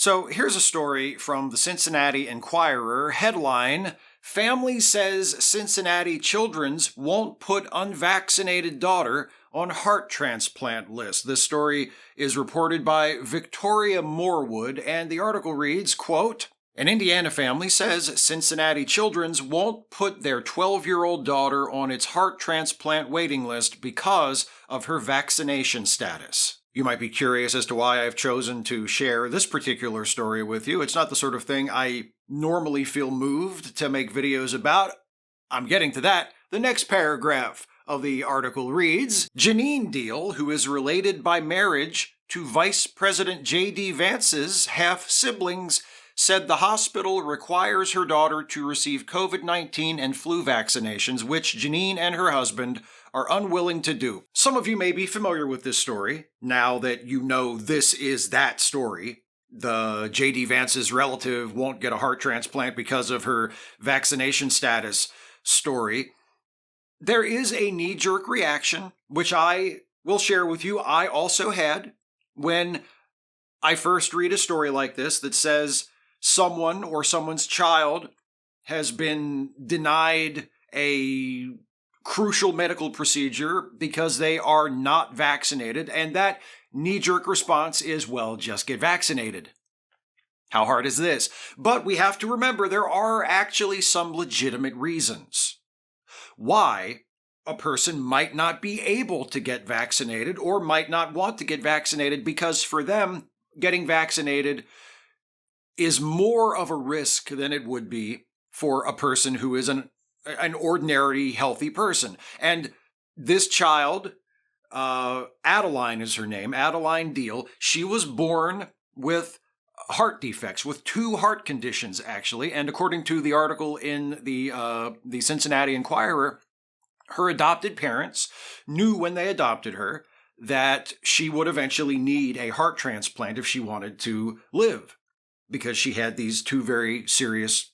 So here's a story from the Cincinnati Enquirer. Headline: Family says Cincinnati Children's won't put unvaccinated daughter on heart transplant list. This story is reported by Victoria Morwood, and the article reads, quote, an Indiana family says Cincinnati Children's won't put their 12-year-old daughter on its heart transplant waiting list because of her vaccination status. You might be curious as to why I've chosen to share this particular story with you. It's not the sort of thing I normally feel moved to make videos about. I'm getting to that. The next paragraph of the article reads, Adeline Deal, who is related by marriage to Vice President J.D. Vance's half-siblings, said the hospital requires her daughter to receive COVID-19 and flu vaccinations, which Janine and her husband are unwilling to do. Some of you may be familiar with this story, now that you know this is that story. The J.D. Vance's relative won't get a heart transplant because of her vaccination status story. There is a knee-jerk reaction, which I will share with you I also had when I first read a story like this that says someone or someone's child has been denied a crucial medical procedure because they are not vaccinated, and that knee-jerk response is, well, just get vaccinated. How hard is this? But we have to remember there are actually some legitimate reasons why a person might not be able to get vaccinated or might not want to get vaccinated, because for them, getting vaccinated is more of a risk than it would be for a person who is an ordinary healthy person. And this child, Adeline is her name, Adeline Deal, she was born with heart defects, with 2 heart conditions, actually. And according to the article in the Cincinnati Enquirer, her adopted parents knew when they adopted her that she would eventually need a heart transplant if she wanted to live, because she had these 2 very serious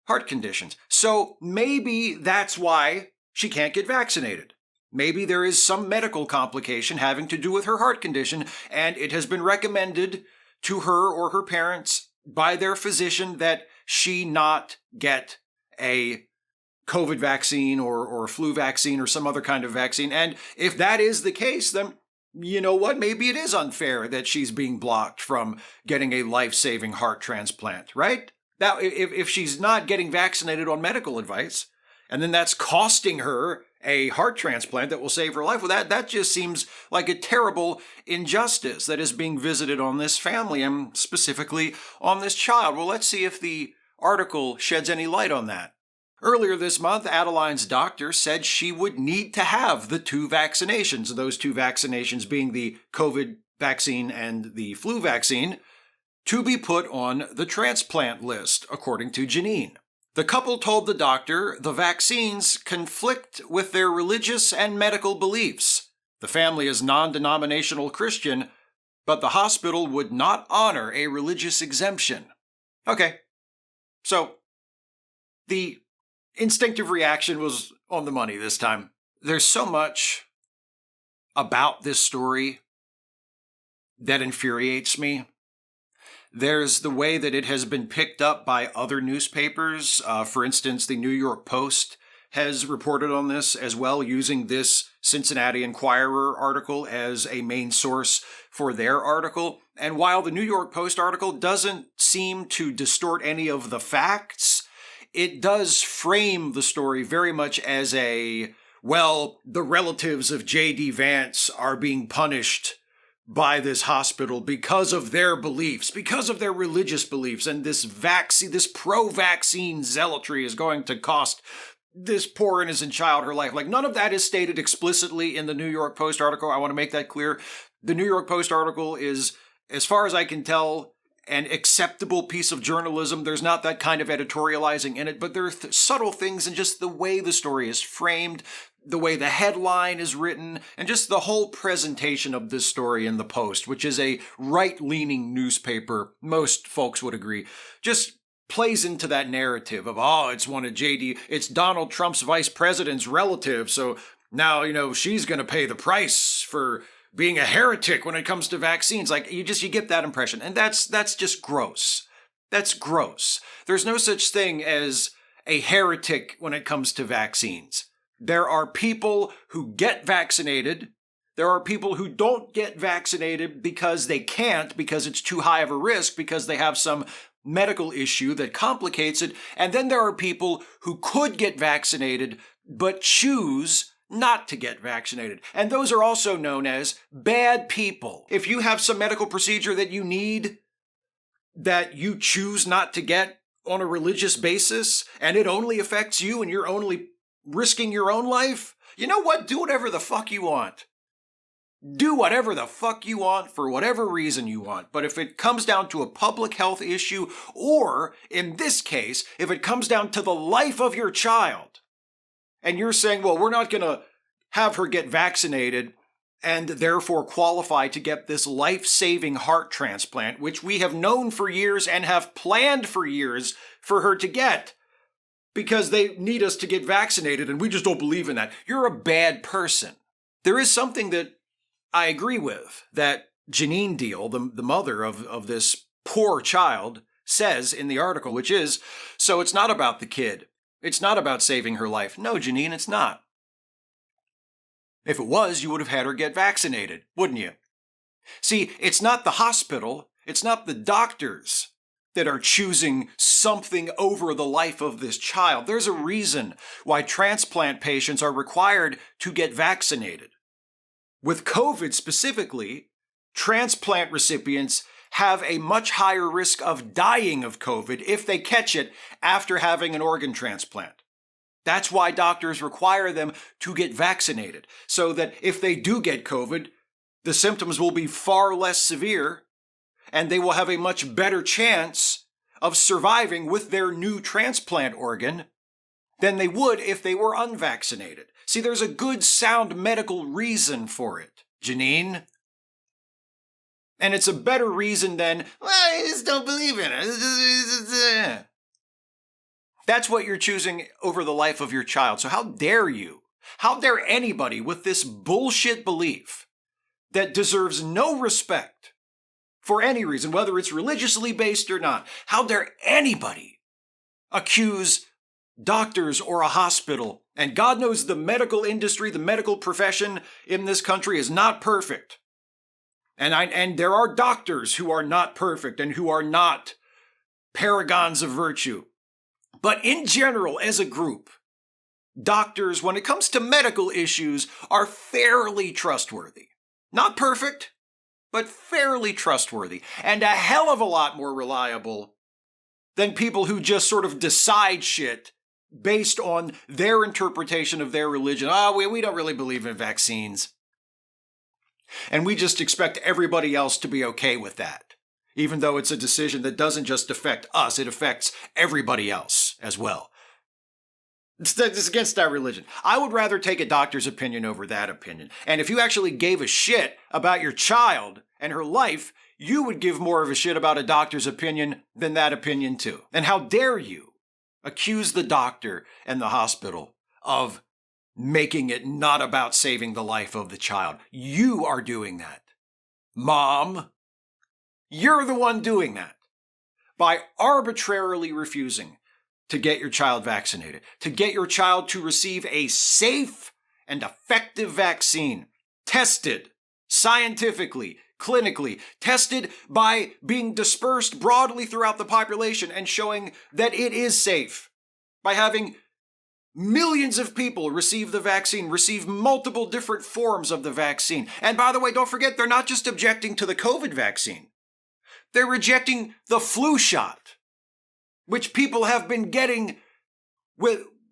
heart conditions. So maybe that's why she can't get vaccinated. Maybe there is some medical complication having to do with her heart condition, and it has been recommended to her or her parents by their physician that she not get a COVID vaccine or flu vaccine or some other kind of vaccine. And if that is the case, then you know what? Maybe it is unfair that she's being blocked from getting a life-saving heart transplant, right? Now, if she's not getting vaccinated on medical advice, and then that's costing her a heart transplant that will save her life, well, that just seems like a terrible injustice that is being visited on this family and specifically on this child. Well, let's see if the article sheds any light on that. Earlier this month, Adeline's doctor said she would need to have the 2 vaccinations, those 2 vaccinations being the COVID vaccine and the flu vaccine, to be put on the transplant list, according to Janine. The couple told the doctor the vaccines conflict with their religious and medical beliefs. The family is non-denominational Christian, but the hospital would not honor a religious exemption. Okay, so the instinctive reaction was on the money this time. There's so much about this story that infuriates me. There's the way that it has been picked up by other newspapers. For instance, the New York Post has reported on this as well, using this Cincinnati Enquirer article as a main source for their article. And while the New York Post article doesn't seem to distort any of the facts, it does frame the story very much as the relatives of J.D. Vance are being punished by this hospital because of their beliefs, because of their religious beliefs, and this pro-vaccine zealotry is going to cost this poor innocent child her life. Like, none of that is stated explicitly in the New York Post article. I want to make that clear. The New York Post article is, as far as I can tell, an acceptable piece of journalism. There's not that kind of editorializing in it, but there are subtle things in just the way the story is framed, the way the headline is written, and just the whole presentation of this story in the Post, which is a right-leaning newspaper, most folks would agree, just plays into that narrative of, it's Donald Trump's vice president's relative, so now, she's going to pay the price for being a heretic when it comes to vaccines. Like you get that impression. And that's just gross. That's gross. There's no such thing as a heretic when it comes to vaccines. There are people who get vaccinated. There are people who don't get vaccinated because they can't, because it's too high of a risk, because they have some medical issue that complicates it. And then there are people who could get vaccinated but choose not to get vaccinated. And those are also known as bad people. If you have some medical procedure that you need that you choose not to get on a religious basis, and it only affects you and you're only risking your own life, you know what? Do whatever the fuck you want. Do whatever the fuck you want for whatever reason you want. But if it comes down to a public health issue, or in this case, if it comes down to the life of your child, and you're saying, well, we're not going to have her get vaccinated and therefore qualify to get this life-saving heart transplant, which we have known for years and have planned for years for her to get, because they need us to get vaccinated and we just don't believe in that. You're a bad person. There is something that I agree with, that Adeline Deal, the mother of this poor child, says in the article, which is, so it's not about the kid. It's not about saving her life. No, Janine, it's not. If it was, you would have had her get vaccinated, wouldn't you? See, it's not the hospital, it's not the doctors that are choosing something over the life of this child. There's a reason why transplant patients are required to get vaccinated. With COVID specifically, transplant recipients have a much higher risk of dying of COVID if they catch it after having an organ transplant. That's why doctors require them to get vaccinated, so that if they do get COVID, the symptoms will be far less severe and they will have a much better chance of surviving with their new transplant organ than they would if they were unvaccinated. See, there's a good, sound medical reason for it, Janine. And it's a better reason than, well, I just don't believe in it. That's what you're choosing over the life of your child. So how dare you? How dare anybody with this bullshit belief that deserves no respect for any reason, whether it's religiously based or not, how dare anybody accuse doctors or a hospital? And God knows the medical industry, the medical profession in this country is not perfect. And there are doctors who are not perfect and who are not paragons of virtue. But in general, as a group, doctors, when it comes to medical issues, are fairly trustworthy. Not perfect, but fairly trustworthy. And a hell of a lot more reliable than people who just sort of decide shit based on their interpretation of their religion. We don't really believe in vaccines. And we just expect everybody else to be okay with that, even though it's a decision that doesn't just affect us, it affects everybody else as well. It's against our religion. I would rather take a doctor's opinion over that opinion. And if you actually gave a shit about your child and her life, you would give more of a shit about a doctor's opinion than that opinion too. And how dare you accuse the doctor and the hospital of making it not about saving the life of the child. You are doing that. Mom, you're the one doing that by arbitrarily refusing to get your child vaccinated, to get your child to receive a safe and effective vaccine, tested scientifically, clinically, tested by being dispersed broadly throughout the population and showing that it is safe, by having millions of people receive the vaccine, receive multiple different forms of the vaccine. And by the way, don't forget, they're not just objecting to the COVID vaccine. They're rejecting the flu shot, which people have been getting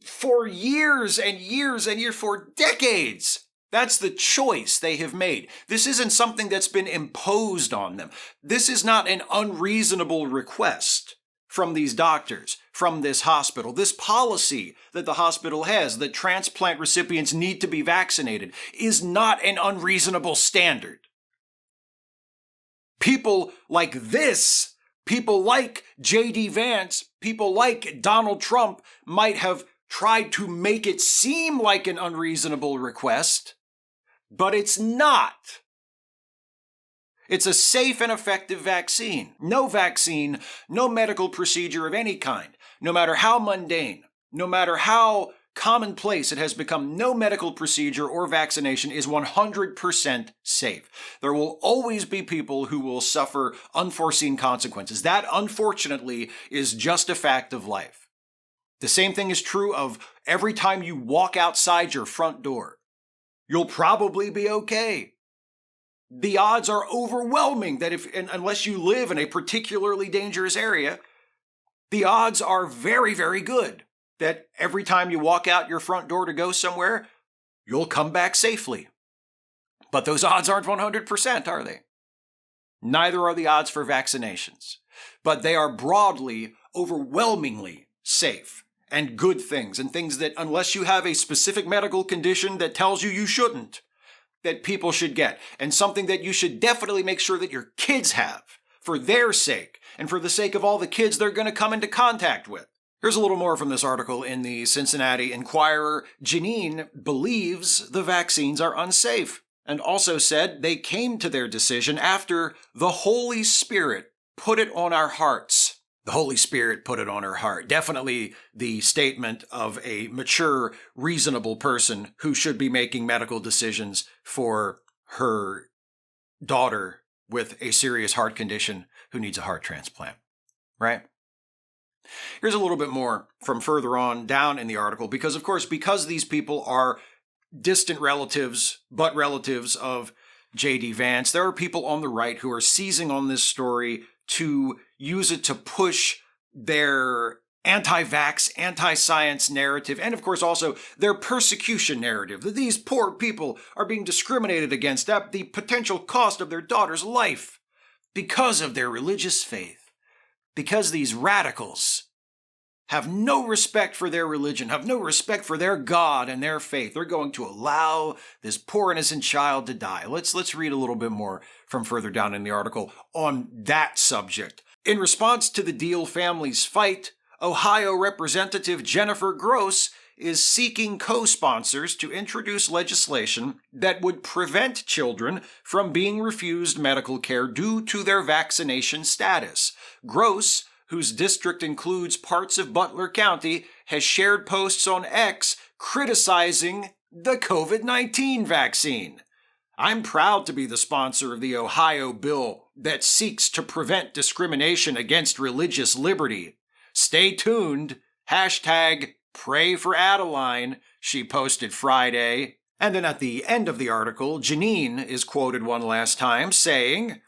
for years and years and years, for decades. That's the choice they have made. This isn't something that's been imposed on them. This is not an unreasonable request from these doctors, from this hospital. This policy that the hospital has, that transplant recipients need to be vaccinated, is not an unreasonable standard. People like this, people like J.D. Vance, people like Donald Trump might have tried to make it seem like an unreasonable request, but it's not. It's a safe and effective vaccine. No vaccine, no medical procedure of any kind, no matter how mundane, no matter how commonplace it has become, no medical procedure or vaccination is 100% safe. There will always be people who will suffer unforeseen consequences. That, unfortunately, is just a fact of life. The same thing is true of every time you walk outside your front door. You'll probably be okay. The odds are overwhelming that unless you live in a particularly dangerous area, the odds are very, very good that every time you walk out your front door to go somewhere, you'll come back safely. But those odds aren't 100%, are they? Neither are the odds for vaccinations. But they are broadly, overwhelmingly safe and good things, and things that, unless you have a specific medical condition that tells you you shouldn't, that people should get, and something that you should definitely make sure that your kids have for their sake and for the sake of all the kids they're going to come into contact with. Here's a little more from this article in the Cincinnati Enquirer. Janine believes the vaccines are unsafe, and also said they came to their decision after the Holy Spirit put it on our hearts. The Holy Spirit put it on her heart. Definitely the statement of a mature, reasonable person who should be making medical decisions for her daughter with a serious heart condition who needs a heart transplant, right? Here's a little bit more from further on down in the article, because, of course, because these people are distant relatives, but relatives of J.D. Vance, there are people on the right who are seizing on this story to use it to push their anti-vax, anti-science narrative, and, of course, also their persecution narrative, that these poor people are being discriminated against at the potential cost of their daughter's life because of their religious faith. Because these radicals have no respect for their religion, have no respect for their God and their faith. They're going to allow this poor innocent child to die. Let's read a little bit more from further down in the article on that subject. In response to the Deal family's fight, Ohio Representative Jennifer Gross is seeking co-sponsors to introduce legislation that would prevent children from being refused medical care due to their vaccination status. Gross, whose district includes parts of Butler County, has shared posts on X criticizing the COVID-19 vaccine. I'm proud to be the sponsor of the Ohio bill that seeks to prevent discrimination against religious liberty. Stay tuned. #Pray for Adeline, she posted Friday. And then at the end of the article, Janine is quoted one last time saying,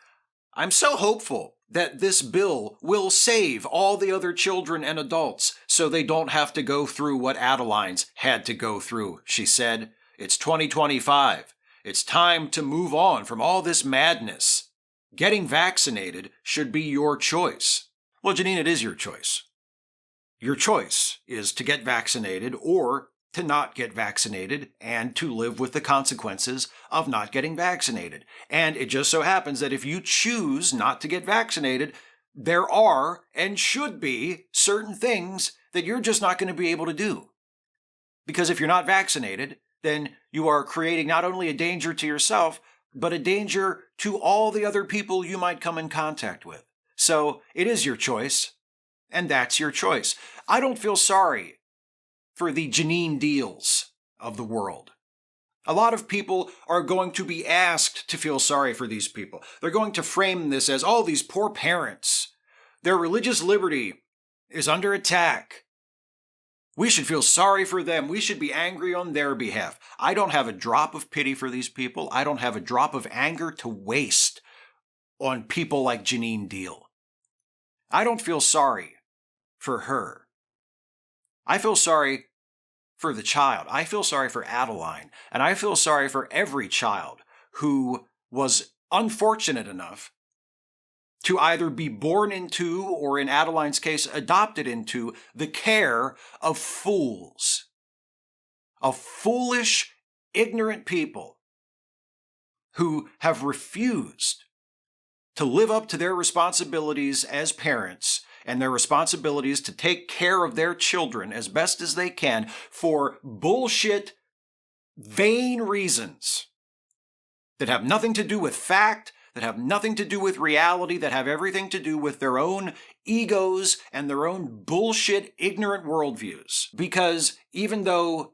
"I'm so hopeful that this bill will save all the other children and adults so they don't have to go through what Adeline's had to go through," she said. "It's 2025. It's time to move on from all this madness. Getting vaccinated should be your choice." Well, Janine, it is your choice. Your choice is to get vaccinated or to not get vaccinated and to live with the consequences of not getting vaccinated. And it just so happens that if you choose not to get vaccinated, there are and should be certain things that you're just not going to be able to do. Because if you're not vaccinated, then you are creating not only a danger to yourself, but a danger to all the other people you might come in contact with. So it is your choice. And that's your choice. I don't feel sorry for the Janine Deals of the world. A lot of people are going to be asked to feel sorry for these people. They're going to frame this as, oh, these poor parents. Their religious liberty is under attack. We should feel sorry for them. We should be angry on their behalf. I don't have a drop of pity for these people. I don't have a drop of anger to waste on people like Janine Deal. I don't feel sorry for her. I feel sorry for the child. I feel sorry for Adeline. And I feel sorry for every child who was unfortunate enough to either be born into, or in Adeline's case, adopted into, the care of fools. Of foolish, ignorant people who have refused to live up to their responsibilities as parents and their responsibilities to take care of their children as best as they can for bullshit, vain reasons that have nothing to do with fact, that have nothing to do with reality, that have everything to do with their own egos and their own bullshit, ignorant worldviews. Because even though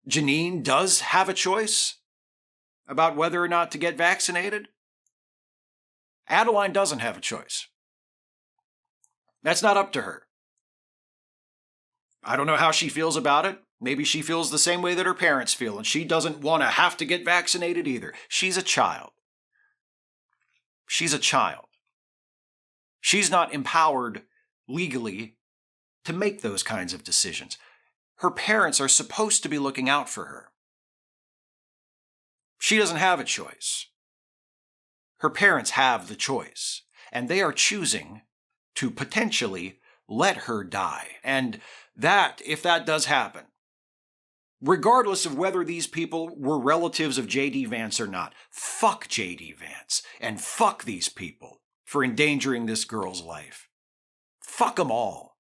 Janine does have a choice about whether or not to get vaccinated, Adeline doesn't have a choice. That's not up to her. I don't know how she feels about it. Maybe she feels the same way that her parents feel, and she doesn't want to have to get vaccinated either. She's a child. She's a child. She's not empowered legally to make those kinds of decisions. Her parents are supposed to be looking out for her. She doesn't have a choice. Her parents have the choice, and they are choosing to potentially let her die. And that, if that does happen, regardless of whether these people were relatives of J.D. Vance or not, fuck J.D. Vance and fuck these people for endangering this girl's life. Fuck them all.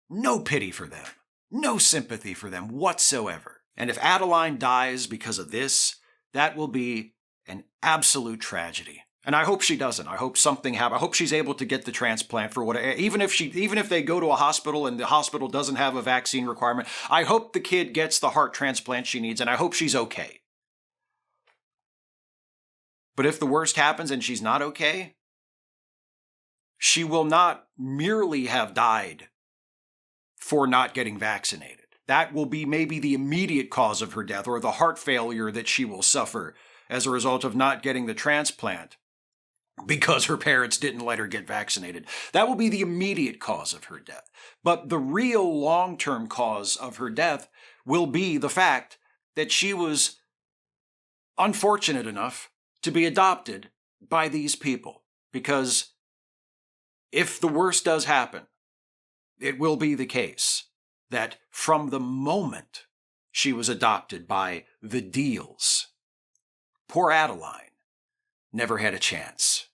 No pity for them. No sympathy for them whatsoever. And if Adeline dies because of this, that will be an absolute tragedy. And I hope she doesn't. I hope something happens. I hope she's able to get the transplant for whatever. Even if they go to a hospital and the hospital doesn't have a vaccine requirement, I hope the kid gets the heart transplant she needs, and I hope she's okay. But if the worst happens and she's not okay, she will not merely have died for not getting vaccinated. That will be maybe the immediate cause of her death, or the heart failure that she will suffer as a result of not getting the transplant because her parents didn't let her get vaccinated. That will be the immediate cause of her death. But the real long-term cause of her death will be the fact that she was unfortunate enough to be adopted by these people. Because if the worst does happen, it will be the case that from the moment she was adopted by the Deals, poor Adeline never had a chance.